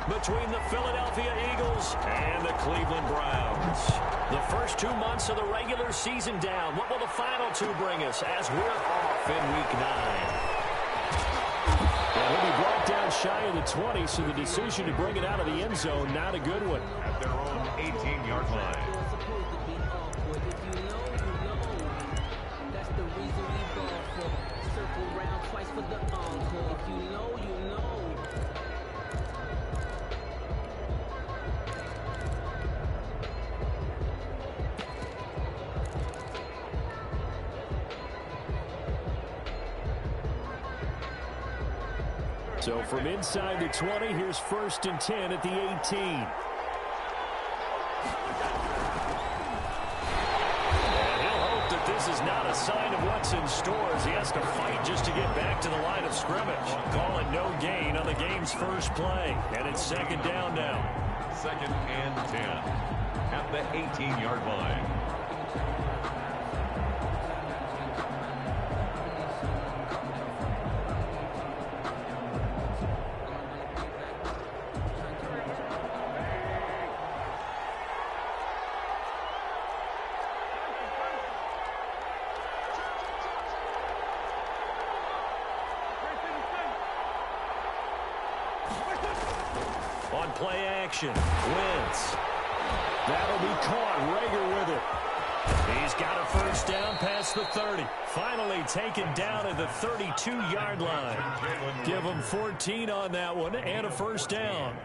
between the Philadelphia Eagles and the Cleveland Browns. The first 2 months of the regular season down. What will the final two bring us as we're off in Week 9? And he'll be brought down shy of the 20, so the decision to bring it out of the end zone, not a good one. At their own 18-yard line. So from inside the 20, here's 1st and 10 at the 18. And he'll hope that this is not a sign of what's in store as he has to fight just to get back to the line of scrimmage. Call it no gain on the game's first play. And it's 2nd down now. 2nd and 10 at the 18-yard line. On play action, Wentz. That'll be caught. Rager with it. He's got a 1st down past the 30. Finally taken down at the 32-yard line. Give him 14 on that one and a 1st down.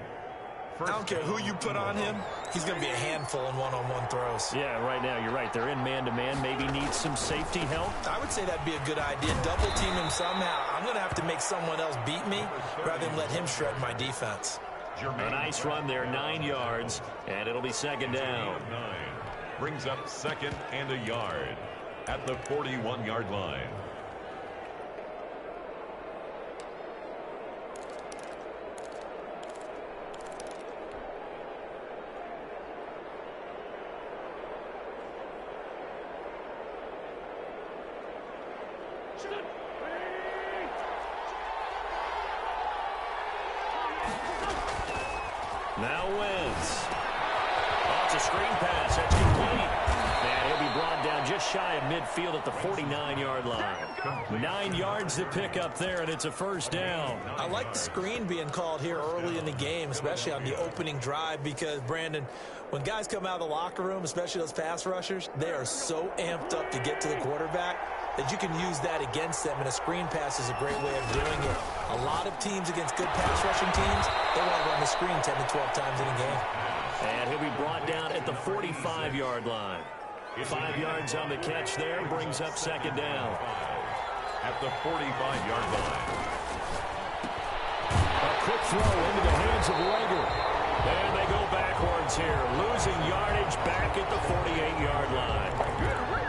I don't care who you put on him, he's going to be a handful in one-on-one throws. Yeah, right now, you're right. They're in man-to-man. Maybe needs some safety help. I would say that'd be a good idea. Double team him somehow. I'm going to have to make someone else beat me rather than let him shred my defense. A nice run there, 9 yards, and it'll be 2nd down. 9 brings up 2nd and a yard at the 41-yard line. Now Wentz. Oh, it's a screen pass. That's complete. And he'll be brought down just shy of midfield at the 49-yard line. 9 yards to pick up there, and it's a 1st down. I like the screen being called here early in the game, especially on the opening drive, because, Brandon, when guys come out of the locker room, especially those pass rushers, they are so amped up to get to the quarterback that you can use that against them, and a screen pass is a great way of doing it. A lot of teams against good pass rushing teams, they want to run the screen 10 to 12 times in a game. And he'll be brought down at the 45-yard line. 5 yards on the catch there, brings up 2nd down. At the 45-yard line. A quick throw into the hands of Rager. And they go backwards here, losing yardage back at the 48-yard line.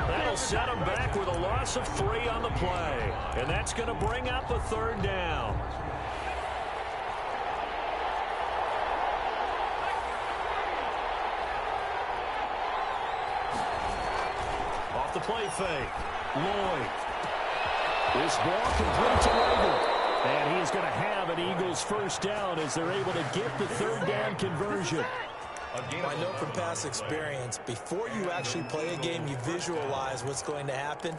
That'll set them back with a loss of 3 on the play. And that's going to bring up a 3rd down. Off the play fake. Lloyd. This ball complete to Rager. And he is going to have an Eagles 1st down as they're able to get the 3rd down conversion. I know from past experience, before you actually play a game, you visualize what's going to happen.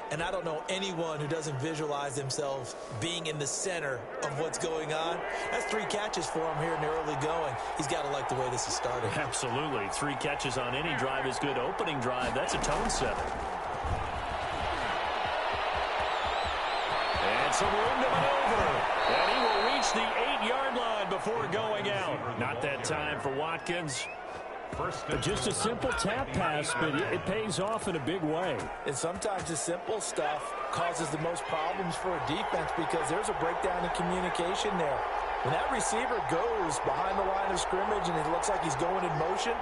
And I don't know anyone who doesn't visualize themselves being in the center of what's going on. That's 3 catches for him here in the early going. He's got to like the way this is started. Absolutely. 3 catches on any drive is good. Opening drive, that's a tone setter. And some room to maneuver. And he will reach the 8-yard line before going out. Not that time for Watkins. Just a simple tap pass, but it pays off in a big way. And sometimes the simple stuff causes the most problems for a defense because there's a breakdown in communication there. When that receiver goes behind the line of scrimmage and it looks like he's going in motion,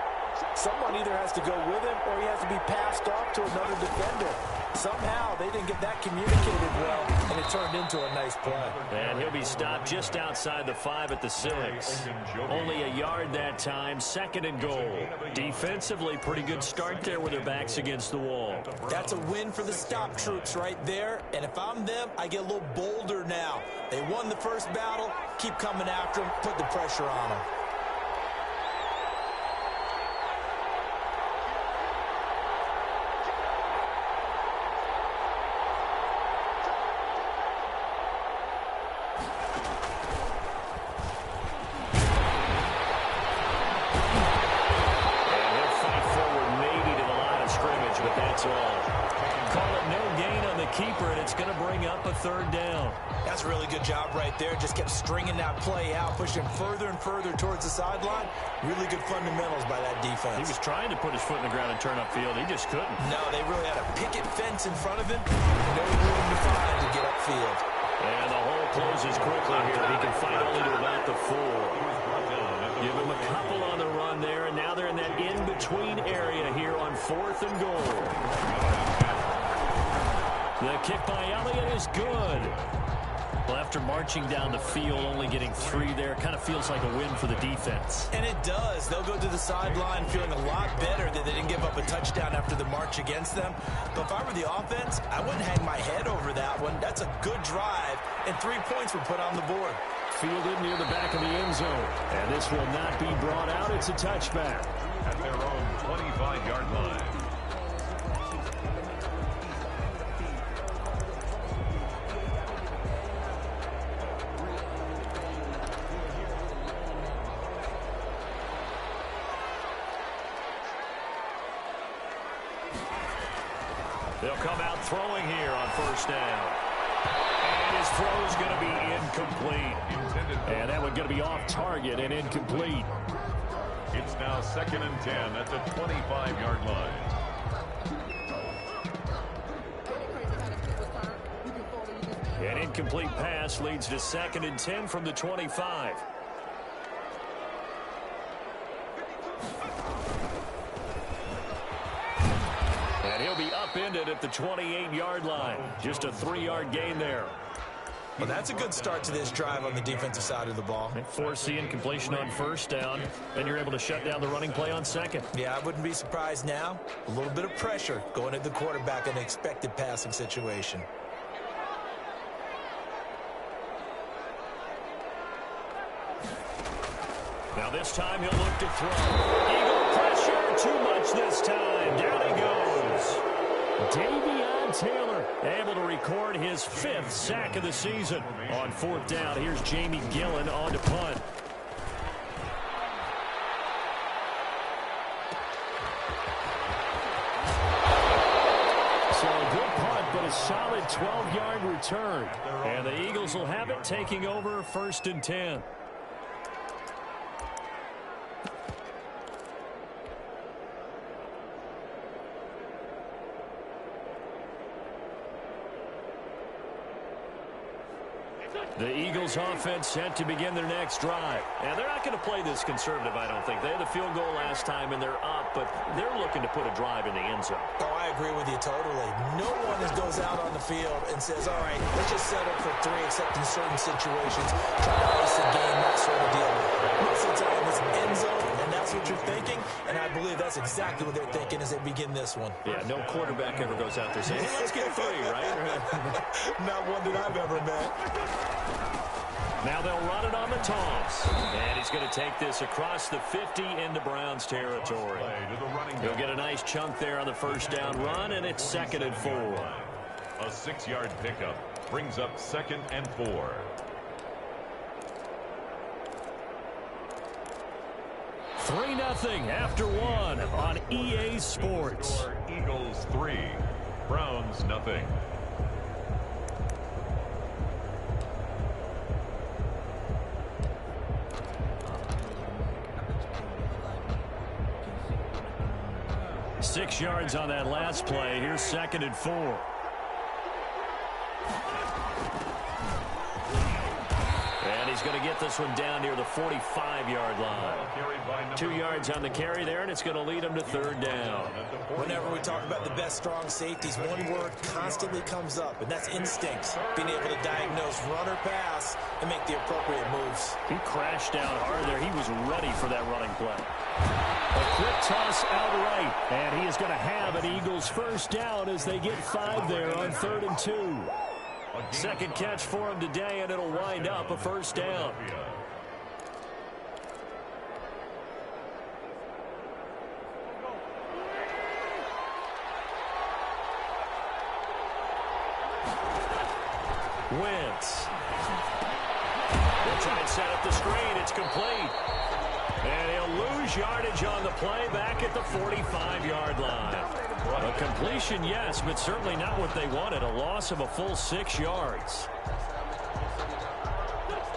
someone either has to go with him or he has to be passed off to another defender. Somehow they didn't get that communicated well, and it turned into a nice play. And he'll be stopped just outside the 5 at the 6. Only a yard that time, 2nd and goal. Defensively, pretty good start there with their backs against the wall. That's a win for the stop troops right there, and if I'm them, I get a little bolder now. They won the first battle, keep coming after them, put the pressure on them. it's going to bring up a third down. That's a really good job right there. Just kept stringing that play out, pushing further and further towards the sideline. Really good fundamentals by that defense. He was trying to put his foot in the ground and turn upfield. He just couldn't. No, they really had a picket fence in front of him. No room to find to get upfield. And the hole closes quickly here. He can fight only to about the 4. Give him a couple on the run there, and now they're in that in-between area here on 4th and goal. The kick by Elliott is good. Well, after marching down the field, only getting 3 there, kind of feels like a win for the defense. And it does. They'll go to the sideline feeling a lot better that they didn't give up a touchdown after the march against them. But if I were the offense, I wouldn't hang my head over that one. That's a good drive, and 3 points were put on the board. Fielded near the back of the end zone. And this will not be brought out. It's a touchback. At their own 25-yard line. They'll come out throwing here on first down. And his throw is going to be incomplete. And that one going to be off target and incomplete. It's now 2nd and 10 at the 25-yard line. An incomplete pass leads to 2nd and 10 from the 25. And he'll be upended at the 28-yard line. Just a 3-yard gain there. Well, that's a good start to this drive on the defensive side of the ball. They force the incompletion on first down. Then you're able to shut down the running play on second. Yeah, I wouldn't be surprised now. A little bit of pressure going at the quarterback in an expected passing situation. Now this time he'll look to throw. Eagle pressure, too much this time. Down he goes. Davion Taylor able to record his 5th sack of the season. On 4th down, here's Jamie Gillen on to punt. So a good punt, but a solid 12-yard return. And the Eagles will have it, taking over 1st and 10. The Eagles offense set to begin their next drive. And they're not going to play this conservative, I don't think. They had the field goal last time, and they're up, but they're looking to put a drive in the end zone. Oh, I agree with you totally. No one goes out on the field and says, all right, let's just settle for 3, except in certain situations, try to ice the game, that sort of deal. Most of the time, it's end zone, and that's what you're thinking, and I believe that's exactly what they're thinking as they begin this one. Yeah, no quarterback ever goes out there saying, hey, let's get 3, right? Not one that I've ever met. Now they'll run it on the toss. And he's going to take this across the 50 into Browns territory. He'll get a nice chunk there on the first down run, and it's 2nd and 4. A 6-yard pickup brings up 2nd and 4. 3-0 after 1 on EA Sports. Eagles 3, Browns nothing. Six yards on that last play. Here's 2nd and 4. And he's going to get this one down near the 45-yard line. 2 yards on the carry there, and it's going to lead him to 3rd down. Whenever we talk about the best strong safeties, one word constantly comes up, and that's instincts. Being able to diagnose run or pass and make the appropriate moves. He crashed down hard there. He was ready for that running play. A quick toss out right, and he is going to have an Eagles first down as they get 5 there on 3rd and 2. Second catch for him today, and it'll wind up a first down. Wentz. They'll try and set up the screen. It's complete. And he'll lose yardage on the play back at the 45-yard line. A completion, yes, but certainly not what they wanted. A loss of a full 6 yards.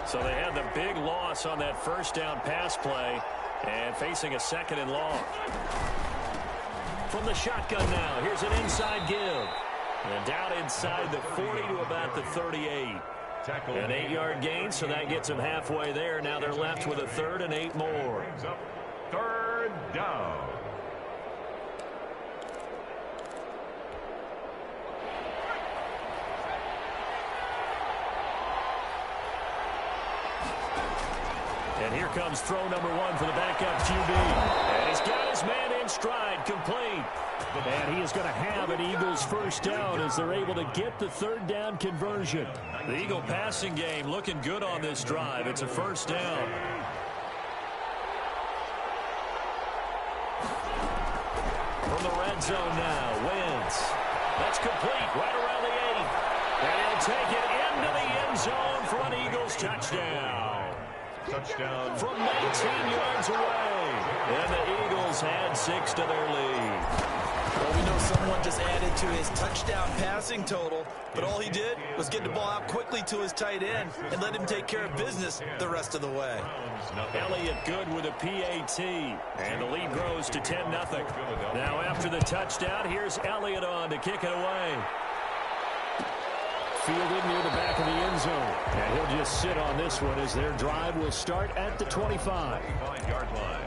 So they had the big loss on that first down pass play and facing a 2nd and long. From the shotgun now, here's an inside give. And down inside the 40 to about the 38. An 8-yard gain, so that gets them halfway there. Now they're left with a 3rd and 8 more. 3rd down. And here comes throw number 1 for the backup QB. And he's got his man in stride, complete. And he is going to have an Eagles first down as they're able to get the 3rd down conversion. The Eagle passing game looking good on this drive. It's a first down. From the red zone now, Wentz. That's complete right around the 8. And he'll take it into the end zone for an Eagles touchdown. Touchdown. From 19 yards away. And the Eagles add 6 to their lead. Well, we know someone just added to his touchdown passing total, but all he did was get the ball out quickly to his tight end and let him take care of business the rest of the way. Elliott good with a PAT, and the lead grows to 10-0. Now after the touchdown, here's Elliott on to kick it away. Fielded near the back of the end zone, and he'll just sit on this one as their drive will start at the 25. 5-yard line.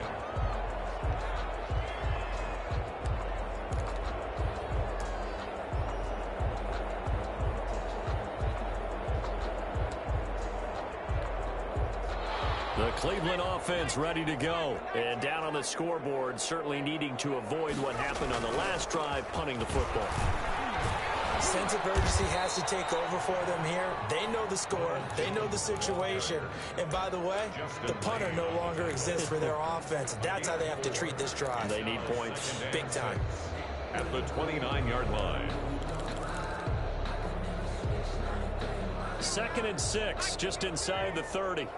The Cleveland offense ready to go. And down on the scoreboard, certainly needing to avoid what happened on the last drive, punting the football. Sense of urgency has to take over for them here. They know the score. They know the situation. And by the way, the punter no longer exists for their offense. That's how they have to treat this drive. They need points. Big time. At the 29-yard line. 2nd and 6, just inside the 30.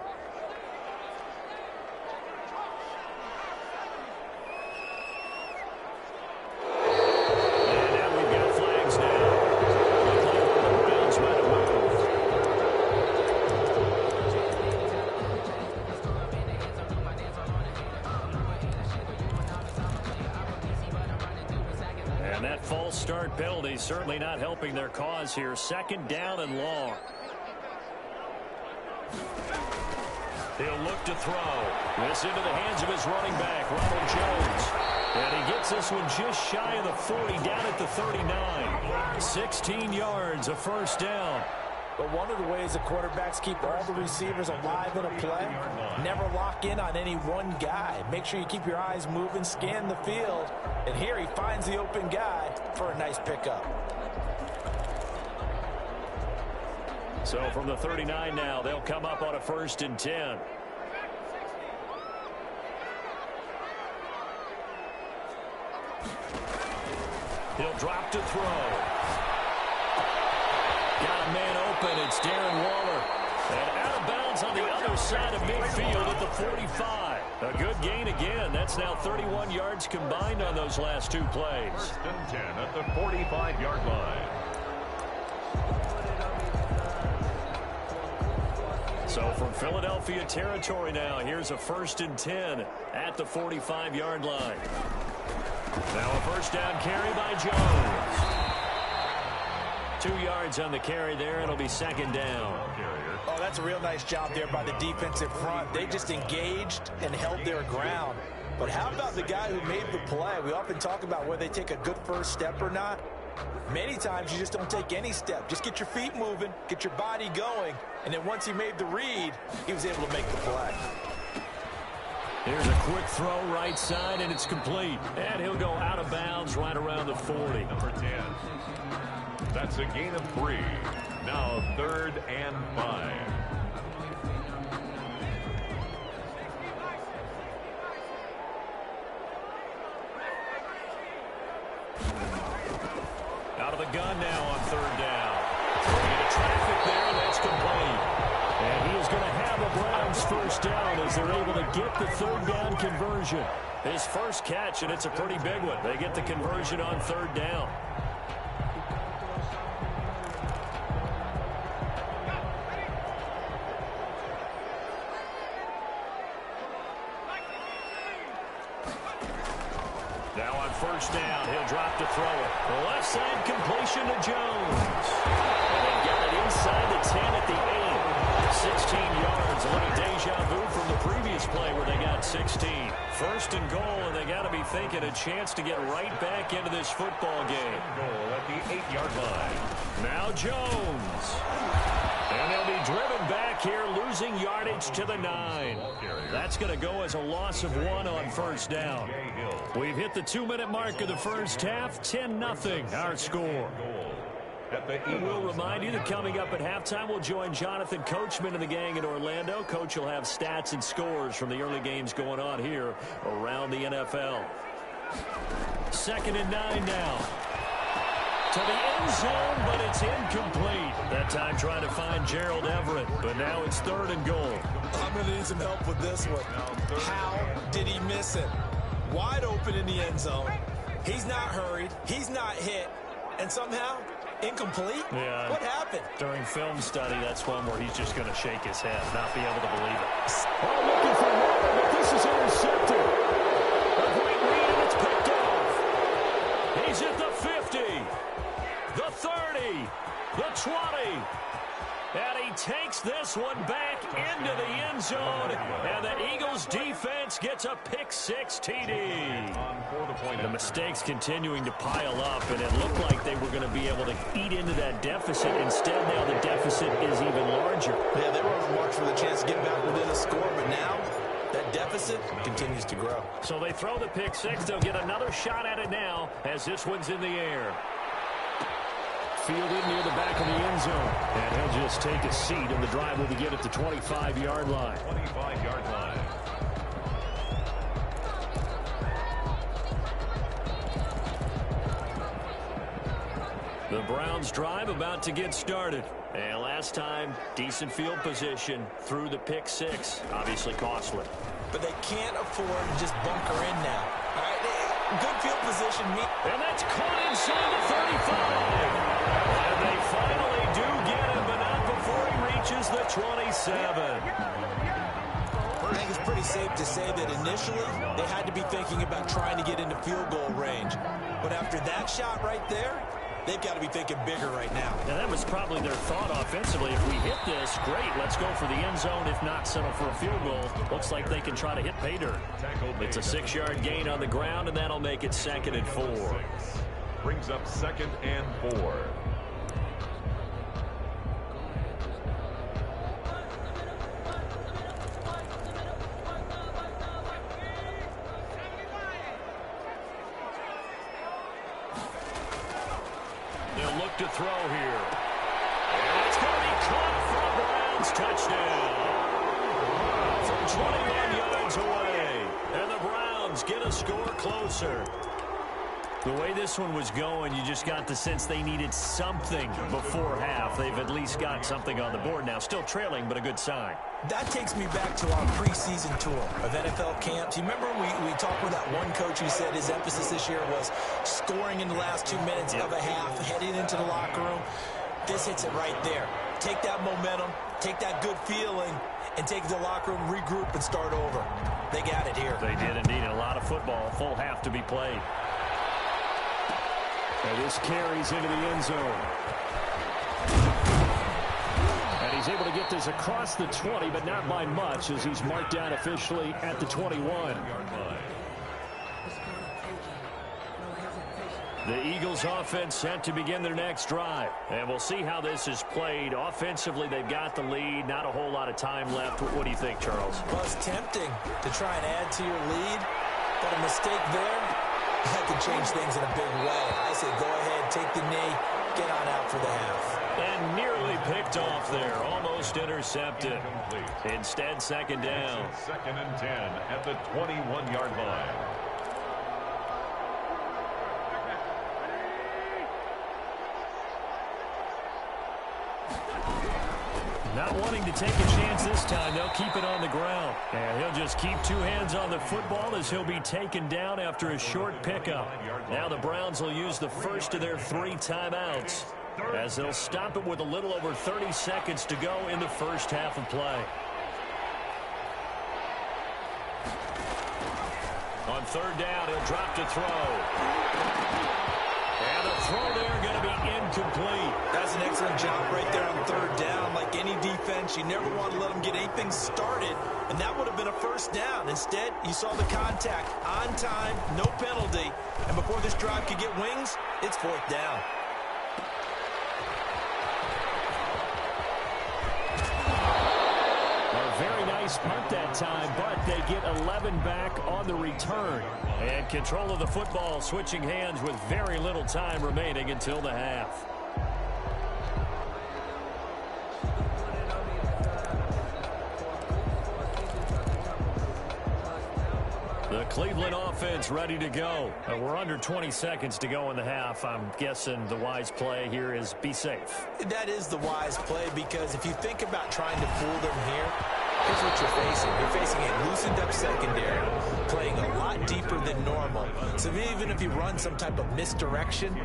Start penalty certainly not helping their cause here. 2nd down and long. He'll look to throw. This into the hands of his running back, Ronald Jones. And he gets this one just shy of the 40, down at the 39. 16 yards, a first down. But one of the ways the quarterbacks keep all the receivers alive in a play, never lock in on any one guy. Make sure you keep your eyes moving, scan the field. And here he finds the open guy for a nice pickup. So from the 39 now, they'll come up on a 1st and 10. He'll drop to throw. Got a man open. It's Darren Waller. And out of bounds on the other side of midfield at the 45. A good gain again. That's now 31 yards combined on those last 2 plays. 1st and 10 at the 45-yard line. So from Philadelphia territory now, here's a 1st and 10 at the 45-yard line. Now a first down carry by Jones. 2 yards on the carry there. It'll be 2nd down. Oh, that's a real nice job there by the defensive front. They just engaged and held their ground. But how about the guy who made the play? We often talk about whether they take a good first step or not. Many times you just don't take any step. Just get your feet moving, get your body going, and then once he made the read, he was able to make the play. Here's a quick throw right side, and it's complete. And he'll go out of bounds right around the 40. Number 10. That's a gain of 3. Now 3rd and 5. Out of the gun now on 3rd down. Into traffic there, and that's complete. And he is going to have have a Browns first down as they're able to get the third down conversion. His first catch, and it's a pretty big one. They get the conversion on third down. Now on first down, he'll drop to throw it. The left side completion to Jones. And they've got it inside the 10 at the 8. 16 yards. A little deja vu from the previous play where they got 16. First and goal, and they got to be thinking a chance to get right back into this football game. Goal at the 8-yard line. Now Jones. And they'll be driven back here, losing yardage to the 9. That's going to go as a loss of 1 on first down. We've hit the 2-minute mark of the first half. 10-0 our score. We'll remind you that coming up at halftime, we'll join Jonathan Coachman and the gang in Orlando. Coach will have stats and scores from the early games going on here around the NFL. 2nd and 9 now. To the end zone, but it's incomplete. That time trying to find Gerald Everett, but now it's 3rd and goal. I'm going to need some help with this one. How did he miss it? Wide open in the end zone. He's not hurried. He's not hit. And somehow, incomplete? Yeah. What happened? During film study, that's one where he's just going to shake his head, not be able to believe it. Oh, looking for more, but this is intercepted. A great read, and it's picked off. He's at the 50, the 30, the 20. And he takes this one back into the end zone. And the Eagles defense gets a pick-6 TD. The mistakes continuing to pile up, and it looked like they were going to be able to eat into that deficit. Instead, now the deficit is even larger. Yeah, they were on the march for the chance to get back within a score, but now that deficit continues to grow. So they throw the pick-6. They'll get another shot at it now as this one's in the air. Fielded near the back of the end zone. And he'll just take a seat, and the drive will begin at the 25-yard line. 25-yard line. The Browns drive about to get started. And last time, decent field position through the pick-6. Obviously costly. But they can't afford to just bunker in now. All right, good field position. And that's caught inside the 35. And they finally do get him, but not before he reaches the 27. I think it's pretty safe to say that initially they had to be thinking about trying to get into field goal range. But after that shot right there, they've got to be thinking bigger right now. Now, that was probably their thought offensively. If we hit this, great, let's go for the end zone. If not, settle for a field goal. Looks like they can try to hit pay dirt. It's a 6-yard gain on the ground, and that'll make it 2nd and 4. Brings up 2nd and 4. They'll look to throw here. And it's going to be caught for a Browns touchdown. From 21 yards away. And the Browns get a score closer. The way this one was going, you just got the sense they needed something before half. They've at least got something on the board now. Still trailing, but a good sign. That takes me back to our preseason tour of NFL camps. You remember we talked with that one coach who said his emphasis this year was scoring in the last 2 minutes of a half, heading into the locker room. This hits it right there. Take that momentum, take that good feeling, and take it to the locker room, regroup, and start over. They got it here. They did indeed. A lot of football, full half to be played. And this carries into the end zone. And he's able to get this across the 20, but not by much, as he's marked down officially at the 21. The Eagles offense set to begin their next drive. And we'll see how this is played. Offensively, they've got the lead. Not a whole lot of time left. What do you think, Charles? Well, it's tempting to try and add to your lead, but a mistake there, that could change things in a big way. I say go ahead, take the knee, get on out for the half. And nearly picked off there. Almost intercepted. Instead, 2nd down. 2nd and 10 at the 21-yard line. Not wanting to take a chance this time, they'll keep it on the ground. And he'll just keep two hands on the football as he'll be taken down after a short pickup. Now the Browns will use the first of their 3 timeouts as they'll stop it with a little over 30 seconds to go in the first half of play. On third down, he'll drop to throw. And the throw there going to be incomplete. That's an excellent job right there on third down. Like any defense, you never want to let them get anything started, and that would have been a first down. Instead, you saw the contact on time, no penalty, and before this drive could get wings, it's fourth down. A very nice punt that time, but they get 11 back on the return. And control of the football switching hands with very little time remaining until the half. The Cleveland offense ready to go. We're under 20 seconds to go in the half. I'm guessing the wise play here is be safe. That is the wise play, because if you think about trying to fool them here, here's what you're facing. You're facing a loosened up secondary, playing a lot deeper than normal. So even if you run some type of misdirection,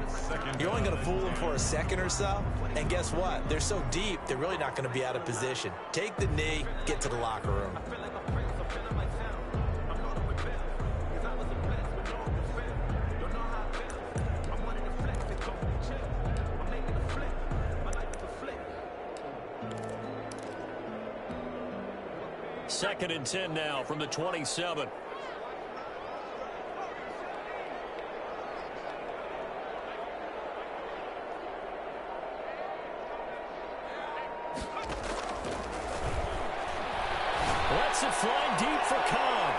you're only going to fool them for a second or so. And guess what? They're so deep, they're really not going to be out of position. Take the knee, get to the locker room. Second and 10 now from the 27. Lets it fly deep for Cobb.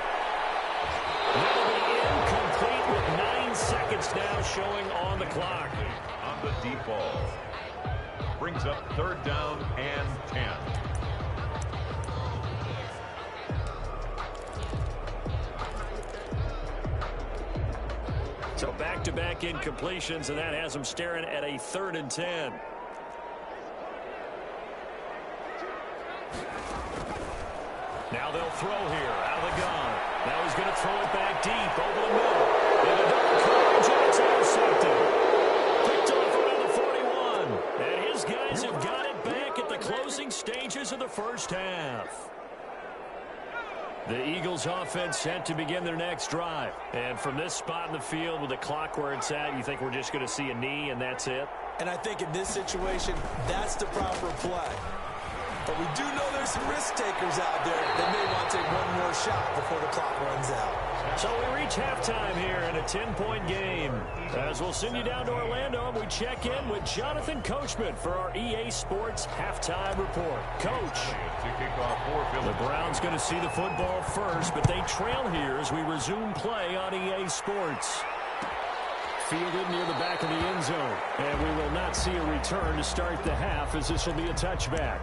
That'll be incomplete with 9 seconds now showing on the clock. On the deep ball. Brings up third down and 10. So back-to-back incompletions, and that has them staring at a 3rd and 10. Now they'll throw here out of the gun. Now he's going to throw it back deep over the middle. And a double coverage, and it's intercepted. Picked off around the 41. And his guys have got it back at the closing stages of the first half. The Eagles offense set to begin their next drive. And from this spot in the field with the clock where it's at, you think we're just going to see a knee and that's it? And I think in this situation, that's the proper play. But we do know there's some risk takers out there that may want to take one more shot before the clock runs out. So we reach halftime here in a 10-point game. As we'll send you down to Orlando, and we check in with Jonathan Coachman for our EA Sports Halftime Report. Coach, the Browns going to see the football first, but they trail here as we resume play on EA Sports. Fielded near the back of the end zone, and we will not see a return to start the half, as this will be a touchback.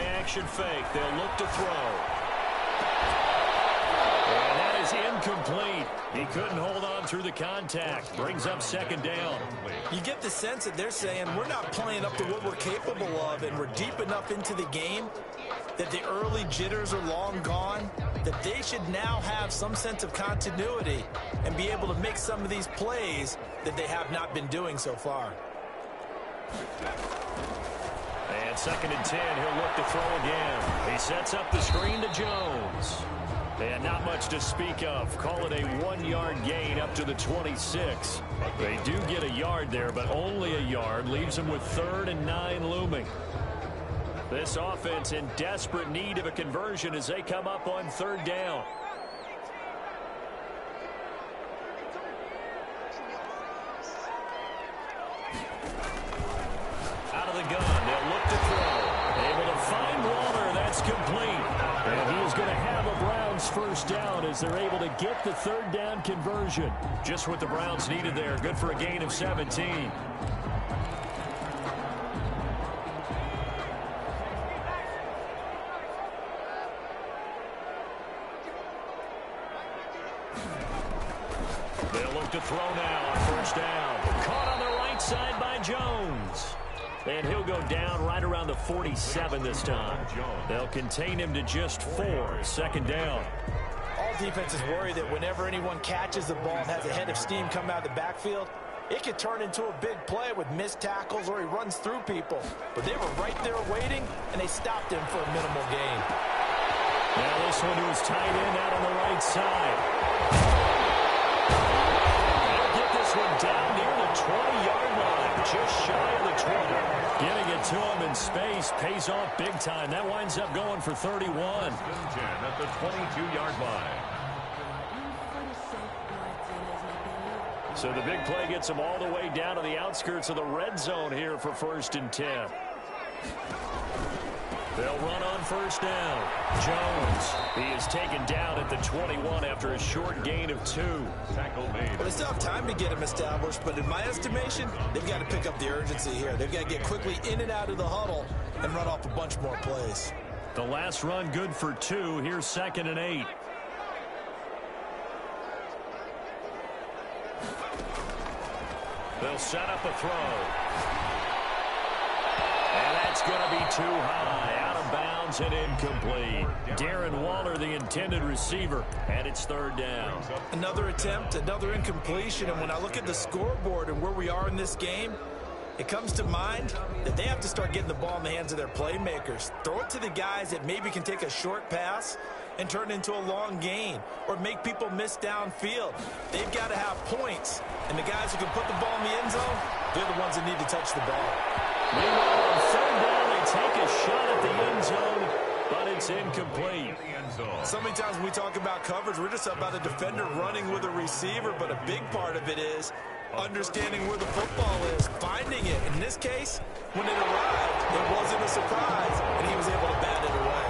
Action fake. They'll look to throw. And that is incomplete. He couldn't hold on through the contact. Brings up second down. You get the sense that they're saying we're not playing up to what we're capable of, and we're deep enough into the game that the early jitters are long gone, that they should now have some sense of continuity and be able to make some of these plays that they have not been doing so far. And second and 10, he'll look to throw again. He sets up the screen to Jones. And not much to speak of. Call it a 1-yard gain up to the 26. They do get a yard there, but only a yard. Leaves them with 3rd and 9 looming. This offense in desperate need of a conversion as they come up on 3rd down. Out of the gun, they'll look to throw. Able to find Waller, that's complete. And he is going to have a Browns first down as they're able to get the 3rd down conversion. Just what the Browns needed there. Good for a gain of 17. They'll look to throw now on first down. Caught on the right side by Jones. And he'll go down right around the 47 this time. They'll contain him to just 4. Second down. All defenses worry that whenever anyone catches the ball and has a head of steam come out of the backfield, it could turn into a big play with missed tackles or he runs through people. But they were right there waiting, and they stopped him for a minimal gain. Now this one to his tight end out on the right side. They'll get this one down near the 20-yard line, just shy of the 20. Getting it to him in space pays off big time. That winds up going for 31. 10 at the 22-yard line. So the big play gets him all the way down to the outskirts of the red zone here for 1st and 10. They'll run on first down. Jones, he is taken down at the 21 after a short gain of 2. Tackle made. Well, they still have time to get him established, but in my estimation, they've got to pick up the urgency here. They've got to get quickly in and out of the huddle and run off a bunch more plays. The last run good for 2. Here's 2nd and 8. They'll set up a throw. And that's going to be too high. Out of bounds and incomplete. Darren Waller, the intended receiver, and it's 3rd down. Another attempt, another incompletion, and when I look at the scoreboard and where we are in this game, it comes to mind that they have to start getting the ball in the hands of their playmakers. Throw it to the guys that maybe can take a short pass and turn it into a long gain or make people miss downfield. They've got to have points, and the guys who can put the ball in the end zone, they're the ones that need to touch the ball. Meanwhile, on 3rd down, they take a shot at the end zone, but it's incomplete. So many times when we talk about coverage, we're just about a defender running with a receiver, but a big part of it is understanding where the football is, finding it. In this case, when it arrived, it wasn't a surprise, and he was able to bat it away.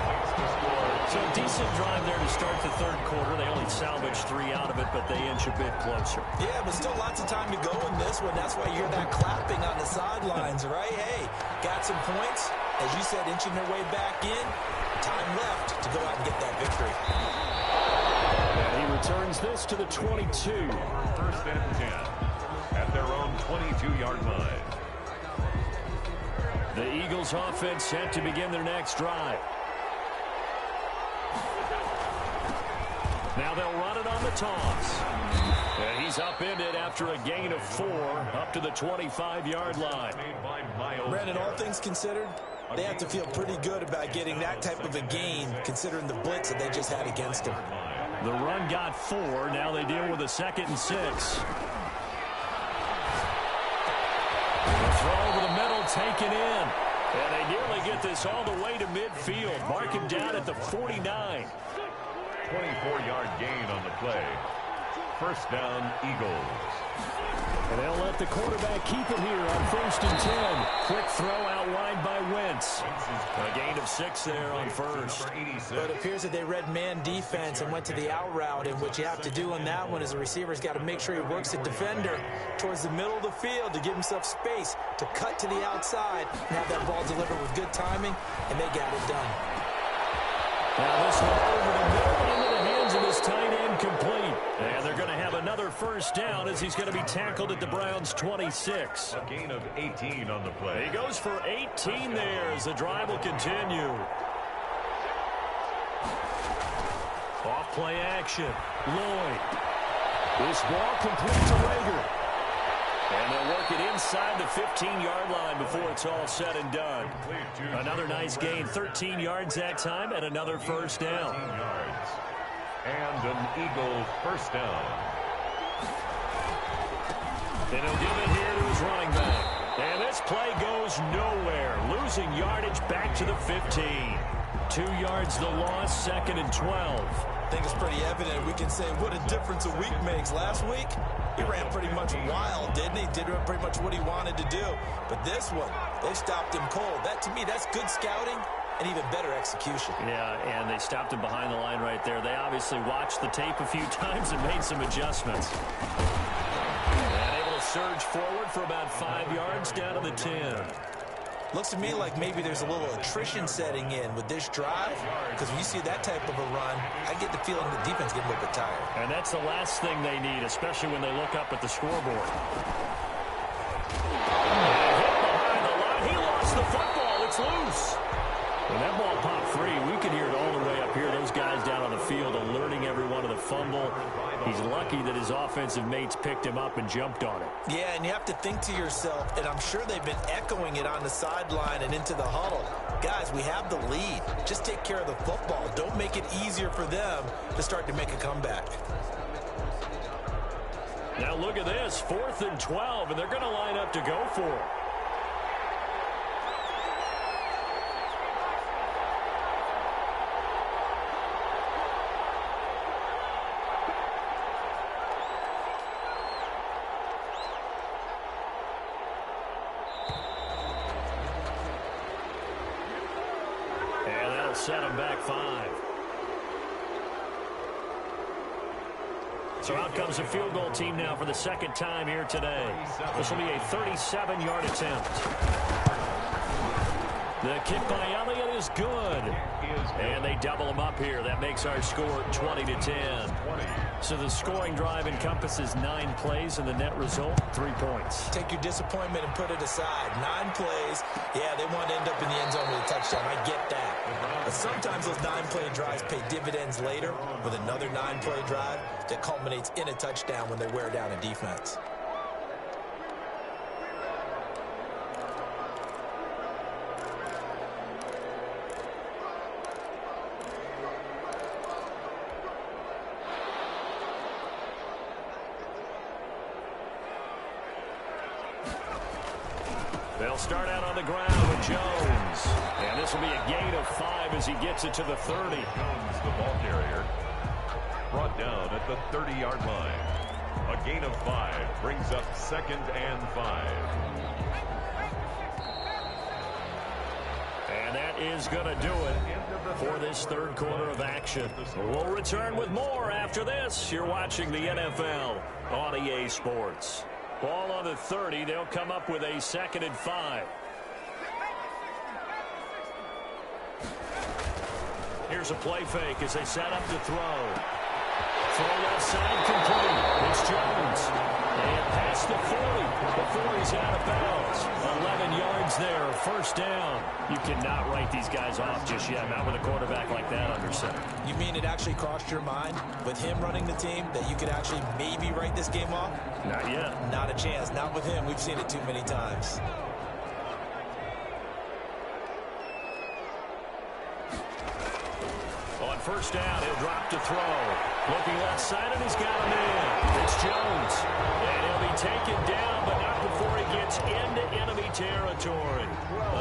So a decent drive there to start the 3rd quarter. They only salvaged 3 out of it, but they inch a bit closer. Yeah, but still lots of time to go in this one. That's why you hear that clapping on the sidelines, right? Hey, got some points. As you said, inching their way back in. Time left to go out and get that victory. And he returns this to the 22. 1st and 10 at their own 22-yard line. The Eagles offense set to begin their next drive. Now they'll run it on the toss. And he's upended after a gain of 4 up to the 25-yard line. Brandon, all things considered, they have to feel pretty good about getting that type of a gain considering the blitz that they just had against them. The run got 4. Now they deal with a 2nd and 6. The throw over the middle taken in. And they nearly get this all the way to midfield. Mark him down at the 49. 24-yard gain on the play. 1st down, Eagles. And they'll let the quarterback keep it here on 1st and 10. Quick throw out wide by Wentz. A gain of 6 there on 1st. But it appears that they read man defense and went to the out route, and what you have to do on that one is the receiver's got to make sure he works the defender towards the middle of the field to give himself space to cut to the outside and have that ball delivered with good timing, and they got it done. Now this one over the middle into the hands of his tight end complete. And they're going to have another 1st down as he's going to be tackled at the Browns' 26. A gain of 18 on the play. He goes for 18 there as the drive will continue. Off play action. Lloyd. This ball complete to Rager. And they'll work it inside the 15-yard line before it's all said and done. Another nice gain, 13 yards that time, and another 1st down. And an Eagle 1st down. And he'll give it here to his running back. And this play goes nowhere. Losing yardage back to the 15. 2 yards the loss, 2nd and 12. I think it's pretty evident. We can say what a difference a week makes. Last week, he ran pretty much wild, didn't he? Did pretty much what he wanted to do. But this one, they stopped him cold. That, to me, that's good scouting and even better execution. Yeah, and they stopped him behind the line right there. They obviously watched the tape a few times and made some adjustments. And able to surge forward for about 5 yards down to the 10. Looks to me like maybe there's a little attrition setting in with this drive, because when you see that type of a run, I get the feeling the defense getting a little bit tired. And that's the last thing they need, especially when they look up at the scoreboard. Hit behind the line. He lost the football. It's loose. When that ball popped free, we could hear it all the way up here. Those guys down on the field alerting everyone of the fumble. He's lucky that his offensive mates picked him up and jumped on it. Yeah, and you have to think to yourself, and I'm sure they've been echoing it on the sideline and into the huddle. Guys, we have the lead. Just take care of the football. Don't make it easier for them to start to make a comeback. Now look at this, 4th and 12, and they're going to line up to go for it. Set him back 5. So out comes the field goal team now for the second time here today. This will be a 37-yard attempt. The kick by Elliott is good. And they double him up here. That makes our score 20-10. So the scoring drive encompasses 9 plays, and the net result, 3 points. Take your disappointment and put it aside. 9 plays. Yeah, they want to end up in the end zone with a touchdown. I get that. But sometimes those 9-play drives pay dividends later with another 9-play drive that culminates in a touchdown when they wear down a defense. They'll start out on the ground with Jones. And this will be a gain of 5 as he gets it to the 30. Jones, the ball carrier, brought down at the 30-yard line. A gain of 5 brings up 2nd and 5. And that is going to do it for this third quarter of action. We'll return with more after this. You're watching the NFL on EA Sports. Ball on the 30. They'll come up with a 2nd and 5. Here's a play fake as they set up to throw. Throw left side complete. It's Jones. And past the 40 before he's out of bounds. 11 yards there. First down. You cannot write these guys off just yet. Not with a quarterback like that under center. You mean it actually crossed your mind with him running the team that you could actually maybe write this game off? Not yet. Not a chance. Not with him. We've seen it too many times. On first down, he'll drop to throw. Looking left side, and he's got him in. It's Jones. And he'll be taken down, but not before he gets into enemy territory.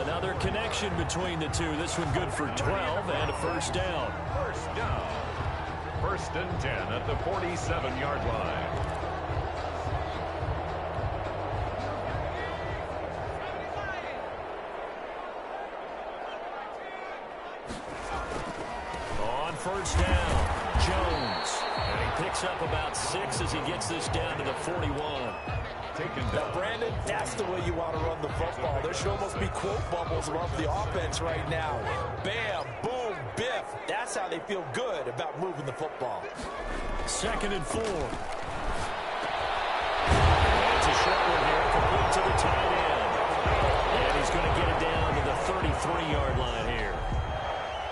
Another connection between the two. This one good for 12 and a first down. First down. 1st and 10 at the 47-yard line. First down, Jones. And he picks up about 6 as he gets this down to the 41. Now, Brandon, that's the way you want to run the football. There should almost be quote bubbles around the offense right now. Bam, boom, biff. That's how they feel good about moving the football. 2nd and 4. It's a short one here, complete to the tight end. And he's going to get it down to the 33-yard line here.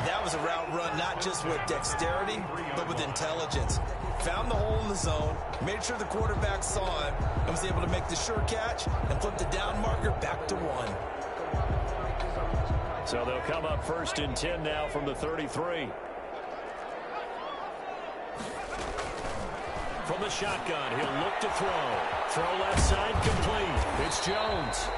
That was a route run not just with dexterity, but with intelligence. Found the hole in the zone, made sure the quarterback saw him, and was able to make the sure catch and flip the down marker back to 1. So they'll come up 1st and 10 now from the 33. From the shotgun, he'll look to throw. Throw left side complete. It's Jones.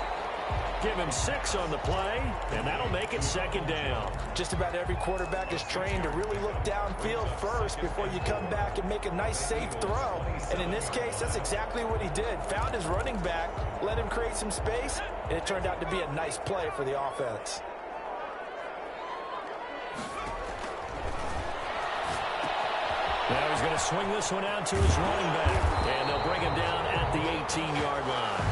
Give him 6 on the play, and that'll make it 2nd down. Just about every quarterback is trained to really look downfield first before you come back and make a nice, safe throw. And in this case, that's exactly what he did. Found his running back, let him create some space, and it turned out to be a nice play for the offense. Now he's going to swing this one out to his running back. And they'll bring him down at the 18-yard line.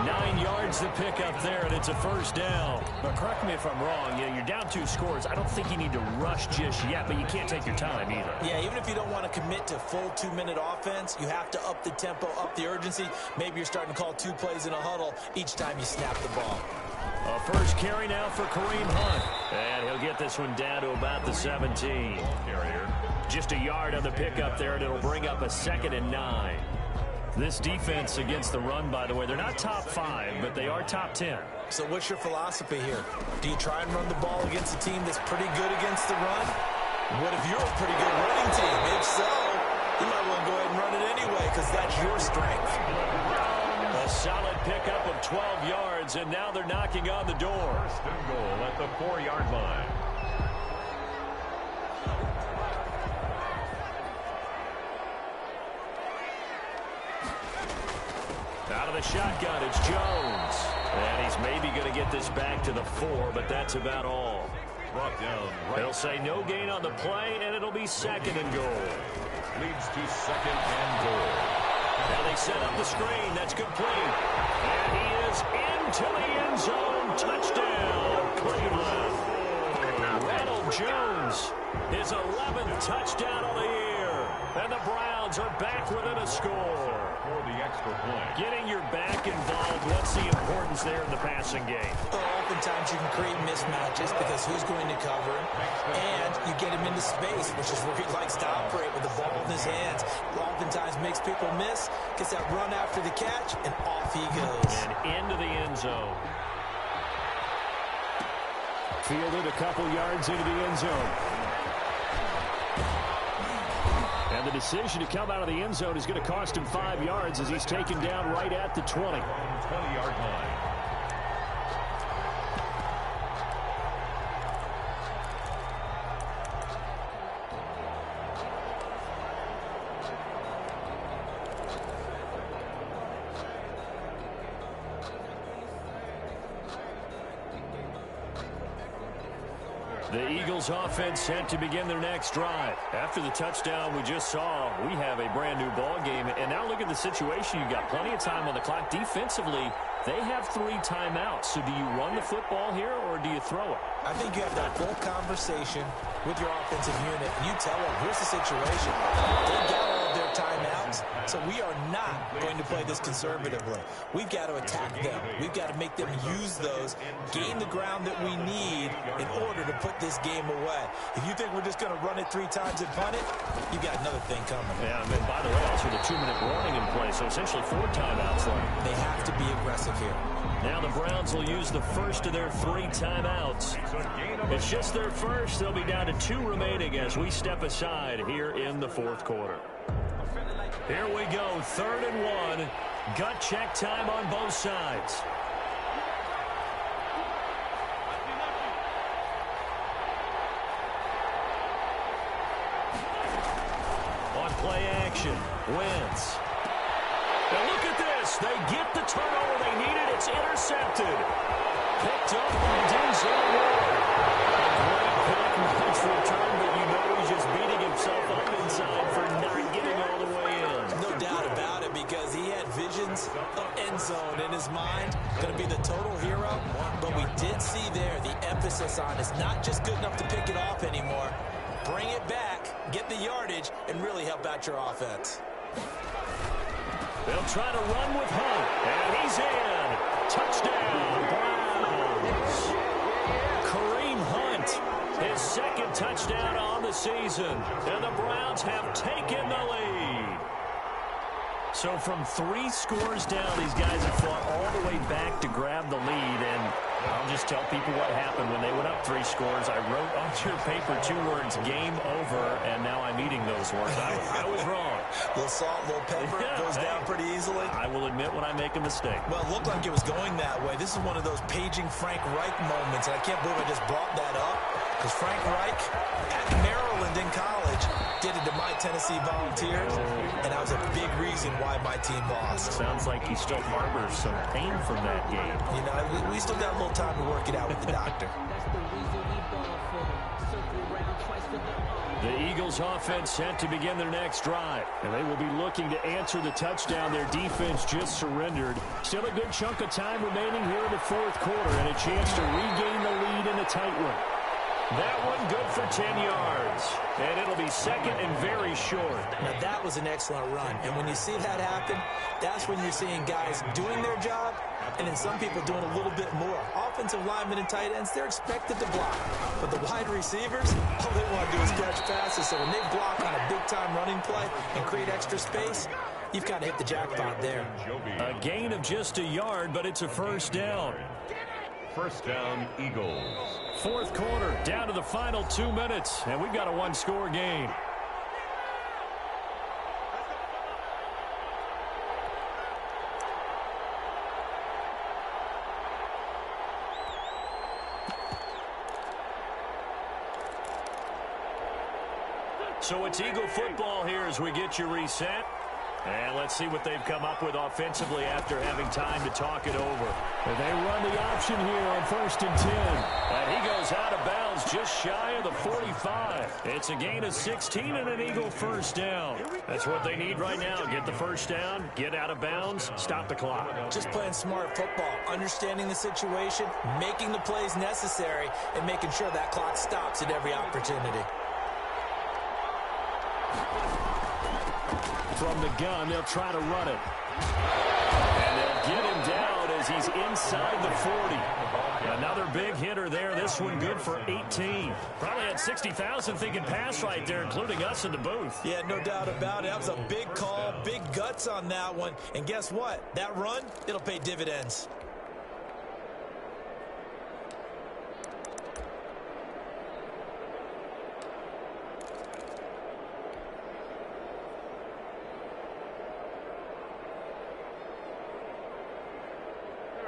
9 yards to pick up there, and it's a first down. But correct me if I'm wrong. You're down 2 scores. I don't think you need to rush just yet, but you can't take your time either. Yeah, even if you don't want to commit to full 2-minute offense, you have to up the tempo, up the urgency. Maybe you're starting to call 2 plays in a huddle each time you snap the ball. A first carry now for Kareem Hunt. And he'll get this one down to about the 17. Just a yard on the pickup there, and it'll bring up a 2nd and 9. This defense against the run, by the way, they're not top 5, but they are top 10. So what's your philosophy here? Do you try and run the ball against a team that's pretty good against the run? What if you're a pretty good running team? If so, you might want to go ahead and run it anyway because that's your strength. A solid pickup of 12 yards, and now they're knocking on the door. First and goal at the 4-yard line. Out of the shotgun, it's Jones. And he's maybe going to get this back to the 4, but that's about all. Brought down. They'll say no gain on the play, and it'll be 2nd and goal. Leads to 2nd and goal. Now they set up the screen. That's complete. And he is into the end zone. Touchdown, Cleveland. Ronald Jones, his 11th touchdown of the year. And the Browns are back within a score. For the extra point. Getting your back involved, what's the importance there in the passing game? Well, oftentimes you can create mismatches because who's going to cover him, and you get him into space, which is where he likes to operate with the ball in his hands. Oftentimes makes people miss, gets that run after the catch, and off he goes. And into the end zone. Fielded a couple yards into the end zone. And the decision to come out of the end zone is going to cost him 5 yards as he's taken down right at the 20. 20-yard line. The Eagles offense set to begin their next drive. After the touchdown we just saw, we have a brand new ball game. And now look at the situation. You've got plenty of time on the clock. Defensively, they have 3 timeouts. So do you run the football here or do you throw it? I think you have that full conversation with your offensive unit. And you tell them, here's the situation. They got all of their timeouts, so we are not going to play this conservatively. We've got to attack them. We've got to make them use those, gain the ground that we need in order to put this game away. If you think we're just going to run it 3 times and punt it, you got another thing coming. Yeah, and by the way, also the 2-minute warning in play, so essentially 4 timeouts left. They have to be aggressive here. Now the Browns will use the first of their 3 timeouts. It's just their first. They'll be down to 2 remaining as we step aside here in the 4th quarter. Here we go, 3rd and 1. Gut check time on both sides. On play action, Wentz. And look at this. They get the turnover they needed. It's intercepted. Picked up by Denzel Ward. Great pick. Nice return, but you know he's just beating himself up inside for not getting all the way in. No doubt about it, because he had visions of end zone in his mind. Going to be the total hero. But we did see there the emphasis on it's not just good enough to pick it off anymore. Bring it back, get the yardage, and really help out your offense. They'll try to run with Hunt, and he's in. Touchdown, Browns. Kareem Hunt, his 2nd touchdown on the season, and the Browns have taken the lead. So from 3 scores down, these guys have fought all the way back to grab the lead, and I'll just tell people what happened. When they went up 3 scores, I wrote on your paper 2 words, game over, and now I'm eating those words. I was wrong. A little salt, a little pepper, goes down pretty easily. I will admit when I make a mistake. Well, it looked like it was going that way. This is one of those paging Frank Reich moments, and I can't believe I just brought that up. because Frank Reich at Maryland in college did it to my Tennessee Volunteers, and that was a big reason why my team lost. Sounds like he still harbors some pain from that game. You know, we still got a little time to work it out with the doctor. The Eagles offense set to begin their next drive, and they will be looking to answer the touchdown their defense just surrendered. Still a good chunk of time remaining here in the fourth quarter, and a chance to regain the lead in a tight one. That one good for 10 yards, and it'll be second and very short. Now, that was an excellent run, and when you see that happen, that's when you're seeing guys doing their job, and then some people doing a little bit more. Offensive linemen and tight ends, they're expected to block. But the wide receivers, all they want to do is catch passes. So when they block on a big-time running play and create extra space, you've got to hit the jackpot there. A gain of just a yard, but it's a first down. First down, Eagles. Fourth quarter, down to the final 2 minutes, and we've got a one-score game. So it's Eagle football here as we get you reset. And let's see what they've come up with offensively after having time to talk it over. And they run the option here on 1st and 10. And he goes out of bounds just shy of the 45. It's a gain of 16 and an Eagle first down. That's what they need right now. Get the first down, get out of bounds, stop the clock. Just playing smart football, understanding the situation, making the plays necessary, and making sure that clock stops at every opportunity. From the gun, they'll try to run it. And they'll get him down as he's inside the 40. Another big hitter there. This one good for 18. Probably had 60,000 thinking pass right there, including us in the booth. Yeah, no doubt about it. That was a big call, big guts on that one. And guess what? That run, it'll pay dividends.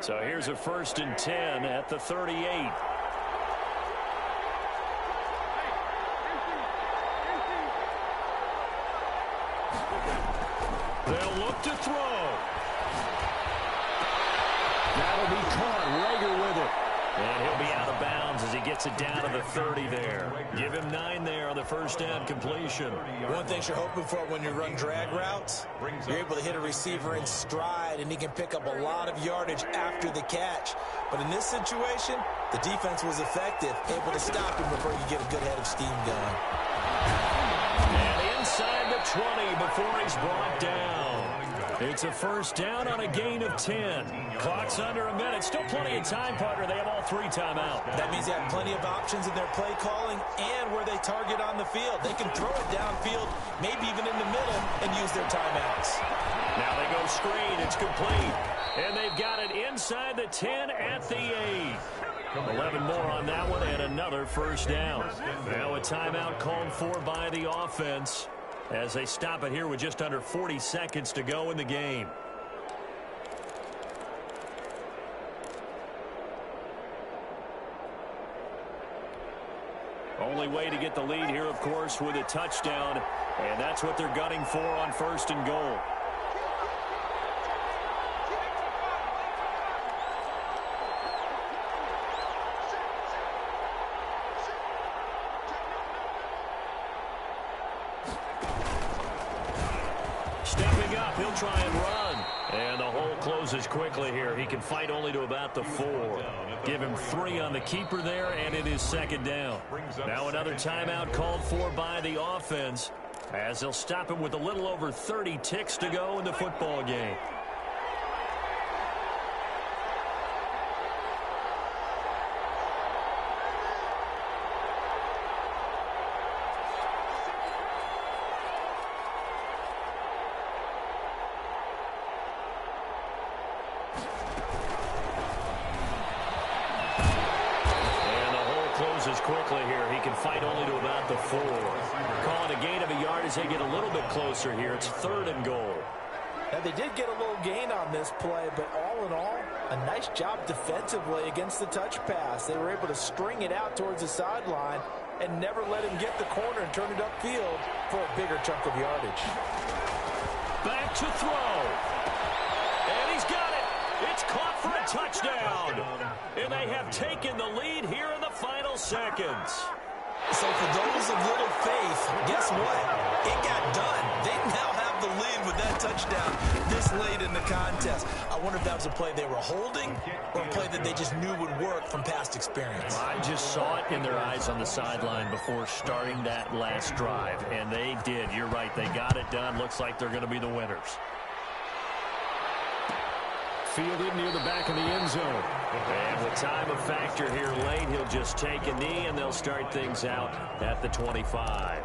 So here's a 1st and 10 at the 38. They'll look to throw. That'll be caught. Rager with it. And he'll be out of bounds as he gets it down to the 30 there. Give him 9 there on the first down completion. One thing you're hoping for when you run drag routes, you're able to hit a receiver in stride, and he can pick up a lot of yardage after the catch. But in this situation, the defense was effective, able to stop him before you get a good head of steam going. And inside the 20 before he's brought down. It's a first down on a gain of 10. Clock's under a minute. Still plenty of time, partner. They have all 3 timeout. That means they have plenty of options in their play calling and where they target on the field. They can throw it downfield, maybe even in the middle, and use their timeouts. Now they go screen. It's complete. And they've got it inside the 10 at the 8. 11 more on that one and another first down. Now a timeout called for by the offense as they stop it here with just under 40 seconds to go in the game. Only way to get the lead here, of course, with a touchdown, and that's what they're gunning for on 1st and goal. Stepping up, he'll try and run. And the hole closes quickly here. He can fight only to about the 4. Give him 3 on the keeper there, and it is second down. Now another timeout called for by the offense as they'll stop him with a little over 30 ticks to go in the football game. Quickly here. He can fight only to about the 4. Calling a gain of a yard as they get a little bit closer here. It's 3rd and goal. Now, they did get a little gain on this play, but all in all, a nice job defensively against the touch pass. They were able to string it out towards the sideline and never let him get the corner and turn it upfield for a bigger chunk of yardage. Back to throw. And he's got it. It's caught for a touchdown. And they have taken the lead here in the final seconds. So for those of little faith, guess what? It got done. They now have the lead with that touchdown this late in the contest. I wonder if that was a play they were holding or a play that they just knew would work from past experience. I just saw it in their eyes on the sideline before starting that last drive, and they did. You're right. They got it done. Looks like they're going to be the winners. Fielded near the back of the end zone. And with time a factor here late, he'll just take a knee, and they'll start things out at the 25.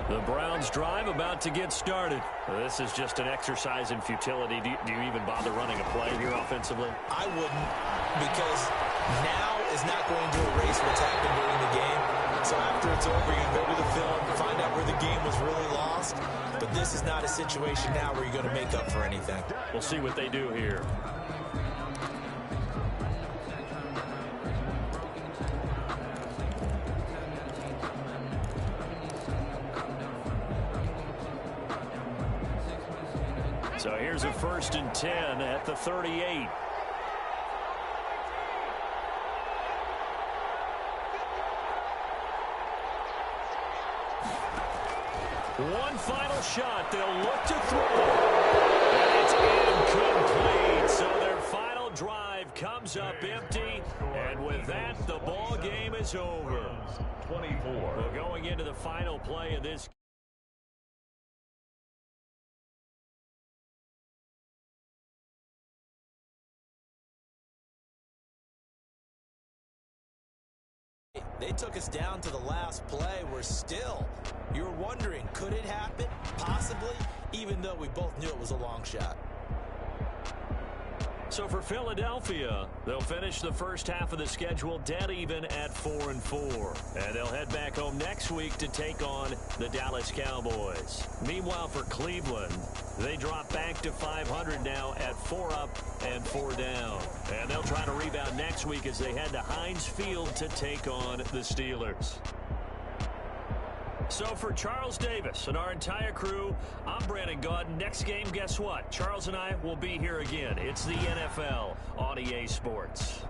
The Browns drive about to get started. This is just an exercise in futility. Do you even bother running a play here offensively? I wouldn't, because now is not going to erase what's happened during the game. So after it's over, you go to the film, find out where the game was really lost. But this is not a situation now where you're going to make up for anything. We'll see what they do here. So here's a 1st and 10 at the 38. One final shot. They'll look to throw. And it's incomplete. So their final drive comes up empty. And with that, the ball game is over. 24. Well, going into the final play of this They took us down to the last play. You're wondering, could it happen? Possibly, even though we both knew it was a long shot. So for Philadelphia, they'll finish the first half of the schedule dead even at 4-4. And they'll head back home next week to take on the Dallas Cowboys. Meanwhile, for Cleveland, they drop back to 500 now at 4 up and 4 down. And they'll try to rebound next week as they head to Heinz Field to take on the Steelers. So for Charles Davis and our entire crew, I'm Brandon Gaudin. Next game, guess what? Charles and I will be here again. It's the NFL on EA Sports.